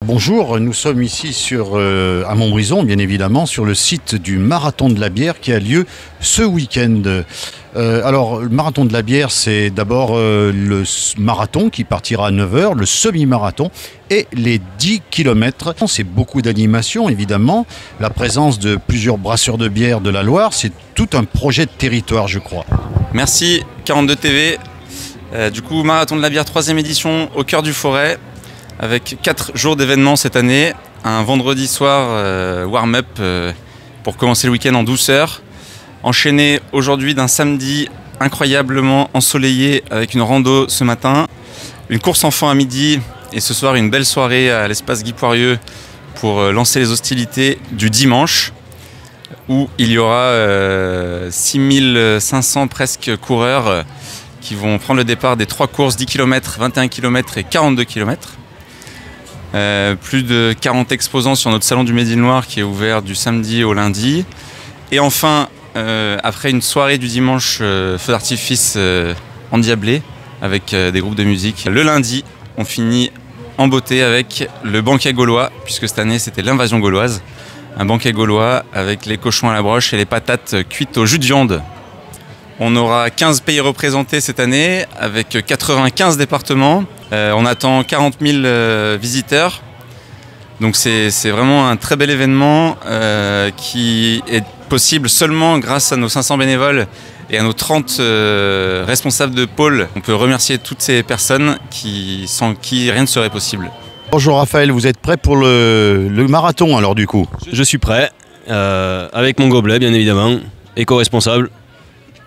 Bonjour, nous sommes ici à Montbrison, bien évidemment, sur le site du Marathon de la Bière qui a lieu ce week-end. Alors, le Marathon de la Bière, c'est d'abord le marathon qui partira à 9h, le semi-marathon et les 10 km. C'est beaucoup d'animation, évidemment. La présence de plusieurs brasseurs de bière de la Loire, c'est tout un projet de territoire, je crois. Merci, 42 TV. Du coup, Marathon de la Bière, 3e édition, au cœur du Forêt, avec 4 jours d'événements cette année. Un vendredi soir, warm-up pour commencer le week-end en douceur. Enchaîné aujourd'hui d'un samedi incroyablement ensoleillé avec une rando ce matin. Une course enfant à midi et ce soir une belle soirée à l'espace Guy Poirieux pour lancer les hostilités du dimanche où il y aura 6500 presque coureurs qui vont prendre le départ des 3 courses 10 km, 21 km et 42 km. Plus de 40 exposants sur notre salon du Made in Loire qui est ouvert du samedi au lundi. Et enfin, après une soirée du dimanche, feu d'artifice endiablé avec des groupes de musique. Le lundi, on finit en beauté avec le banquet gaulois, puisque cette année c'était l'invasion gauloise. Un banquet gaulois avec les cochons à la broche et les patates cuites au jus de viande. On aura 15 pays représentés cette année, avec 95 départements. On attend 40 000 visiteurs. Donc c'est vraiment un très bel événement qui est possible seulement grâce à nos 500 bénévoles et à nos 30 responsables de pôle. On peut remercier toutes ces personnes sans qui rien ne serait possible. Bonjour Raphaël, vous êtes prêt pour le marathon alors du coup? Je suis prêt, avec mon gobelet bien évidemment, éco-responsable.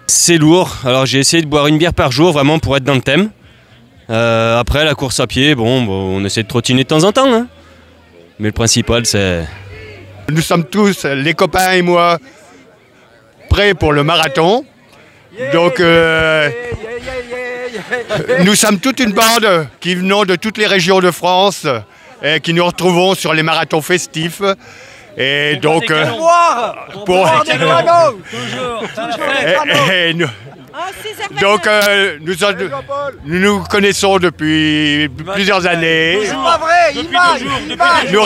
C'est lourd, alors j'ai essayé de boire une bière par jour vraiment pour être dans le thème. Après la course à pied, on essaie de trottiner de temps en temps, hein. Mais le principal c'est... Nous sommes tous, les copains et moi, prêts pour le marathon. Donc nous sommes toute une bande qui venons de toutes les régions de France et qui nous retrouvons sur les marathons festifs. Et donc nous nous connaissons depuis plusieurs années. Nous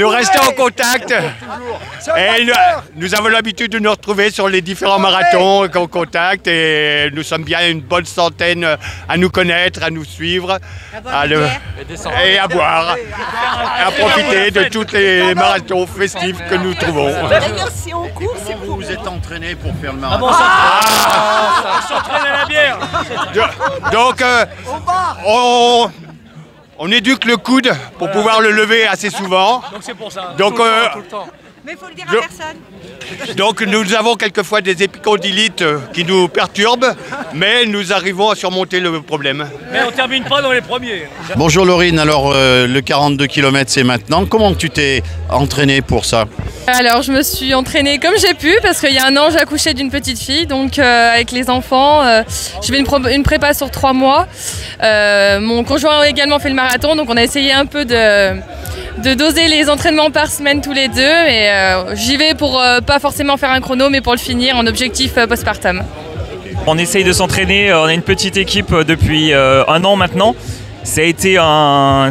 restons en contact. Et nous avons l'habitude de nous retrouver sur les différents marathons en contact. Et nous sommes bien une bonne centaine à nous connaître, à nous suivre, et à boire, à profiter de tous les marathons festifs que nous trouvons. D'ailleurs, si on court, c'est pour... Vous êtes entraîné pour faire le marathon? On s'entraîne à la bière. Donc on éduque le coude pour pouvoir le lever assez souvent. Donc c'est pour ça. Donc, tout le temps. Mais il faut le dire à personne. Donc nous avons quelquefois des épicondylites qui nous perturbent, mais nous arrivons à surmonter le problème. Mais on termine pas dans les premiers. Bonjour Laurine, alors le 42 km c'est maintenant. Comment tu t'es entraîné pour ça? Alors je me suis entraînée comme j'ai pu parce qu'il y a un an j'ai accouché d'une petite fille, donc avec les enfants je fais une prépa sur 3 mois. Mon conjoint a également fait le marathon, donc on a essayé un peu de doser les entraînements par semaine tous les deux, et j'y vais pour pas forcément faire un chrono mais pour le finir en objectif postpartum. On essaye de s'entraîner, on a une petite équipe depuis 1 an maintenant. Ça a été un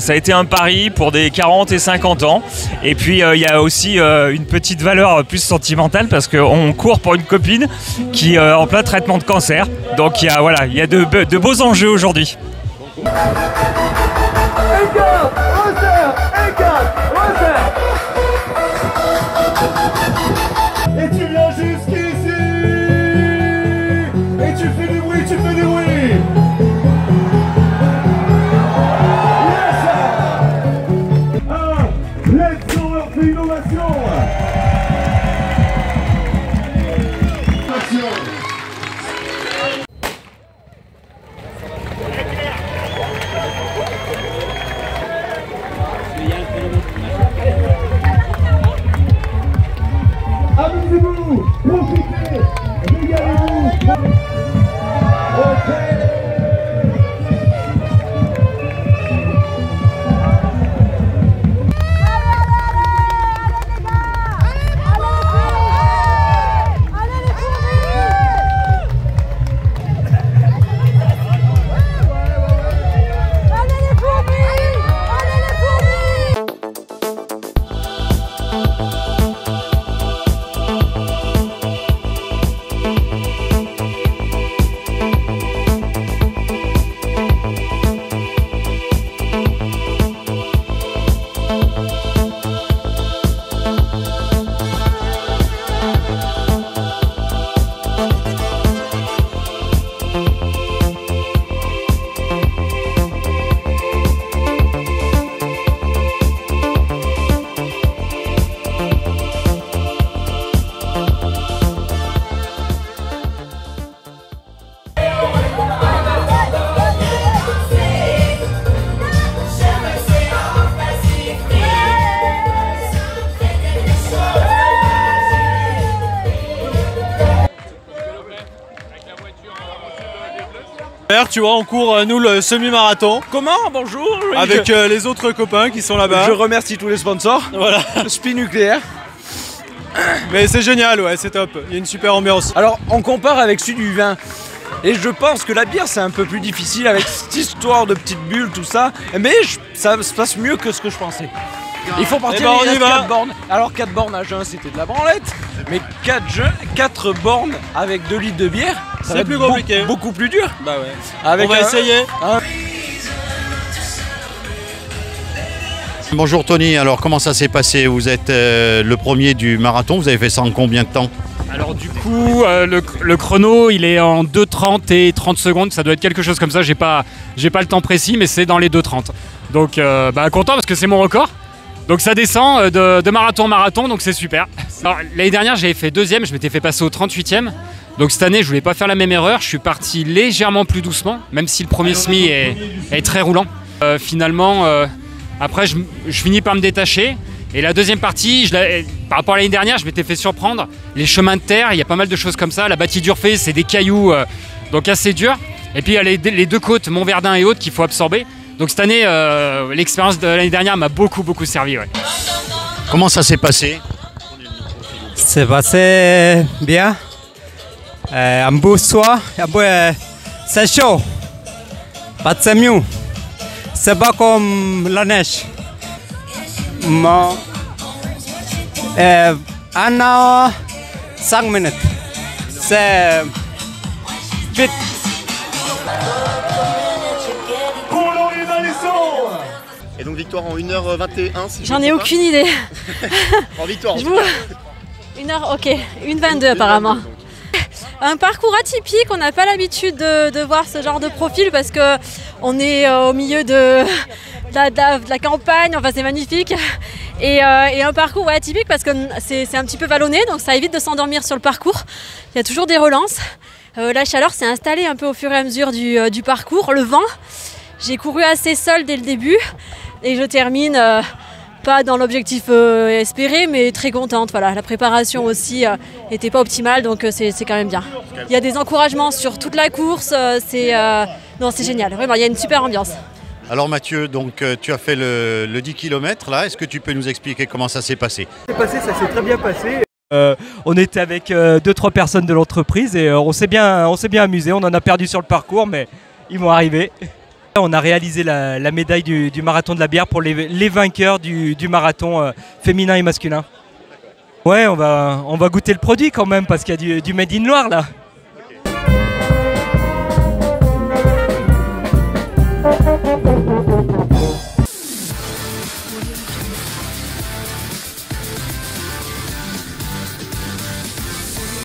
pari pour des 40 et 50 ans. Et puis il y a aussi une petite valeur plus sentimentale parce qu'on court pour une copine qui est en plein traitement de cancer. Donc il y a de beaux enjeux aujourd'hui. Et tu viens jusqu'ici. Et tu fais du bruit, Let's go, on fait innovation. tu vois, on court nous le semi-marathon. Comment? Bonjour. Avec les autres copains qui sont là-bas. Je remercie tous les sponsors. Voilà. Spi nucléaire. Mais c'est génial, ouais, c'est top. Il y a une super ambiance. Alors, on compare avec celui du vin. Et je pense que la bière, c'est un peu plus difficile avec cette histoire de petites bulles, tout ça. Mais ça se passe mieux que ce que je pensais. Il faut partir, il reste 4 bornes. Alors 4 bornes à jeun, c'était de la branlette. Mais 4 bornes avec 2 litres de bière, ça va être plus compliqué. Beaucoup plus dur. Bah ouais. Avec on va essayer. Bonjour Tony, alors comment ça s'est passé? Vous êtes le premier du marathon, vous avez fait ça en combien de temps? Alors du coup, le chrono, il est en 2:30 et 30 secondes, ça doit être quelque chose comme ça, j'ai pas le temps précis, mais c'est dans les 2:30. Donc content parce que c'est mon record. Donc ça descend de marathon en marathon, donc c'est super. L'année dernière, j'avais fait 2e, je m'étais fait passer au 38e. Donc cette année, je voulais pas faire la même erreur, je suis parti légèrement plus doucement, même si le premier semi est très roulant. Finalement, après, je finis par me détacher. Et la deuxième partie, par rapport à l'année dernière, je m'étais fait surprendre. Les chemins de terre, il y a pas mal de choses comme ça. La bâtie d'Urfé, c'est des cailloux, donc assez dur. Et puis il y a les deux côtes, Montverdun et autres, qu'il faut absorber. Donc cette année, l'expérience de l'année dernière m'a beaucoup servi. Ouais. Comment ça s'est passé? C'est passé bien. Un beau soir, c'est chaud. Pas de mieux. C'est pas comme la neige. 1 heure, 5 minutes. C'est vite. Et donc victoire en 1h21 si j'en ai aucune idée. En victoire. 1h, ok. 1h22 apparemment. Un parcours atypique, on n'a pas l'habitude de voir ce genre de profil parce qu'on est au milieu de la campagne, enfin c'est magnifique. Et un parcours atypique parce que c'est un petit peu vallonné, donc ça évite de s'endormir sur le parcours. Il y a toujours des relances. La chaleur s'est installée un peu au fur et à mesure du parcours. Le vent, j'ai couru assez seul dès le début et je termine pas dans l'objectif espéré, mais très contente. Voilà, la préparation aussi n'était pas optimale, donc c'est quand même bien. Il y a des encouragements sur toute la course, c'est génial. Vraiment, il y a une super ambiance. Alors Mathieu, donc tu as fait le 10 km là, est-ce que tu peux nous expliquer comment ça s'est passé? Ça s'est très bien passé. On était avec 2-3 personnes de l'entreprise et on s'est bien amusé. On en a perdu sur le parcours, mais ils vont arriver. On a réalisé la médaille du marathon de la bière pour les vainqueurs du marathon féminin et masculin. Ouais, on va goûter le produit quand même parce qu'il y a du Made in Loire là. Okay.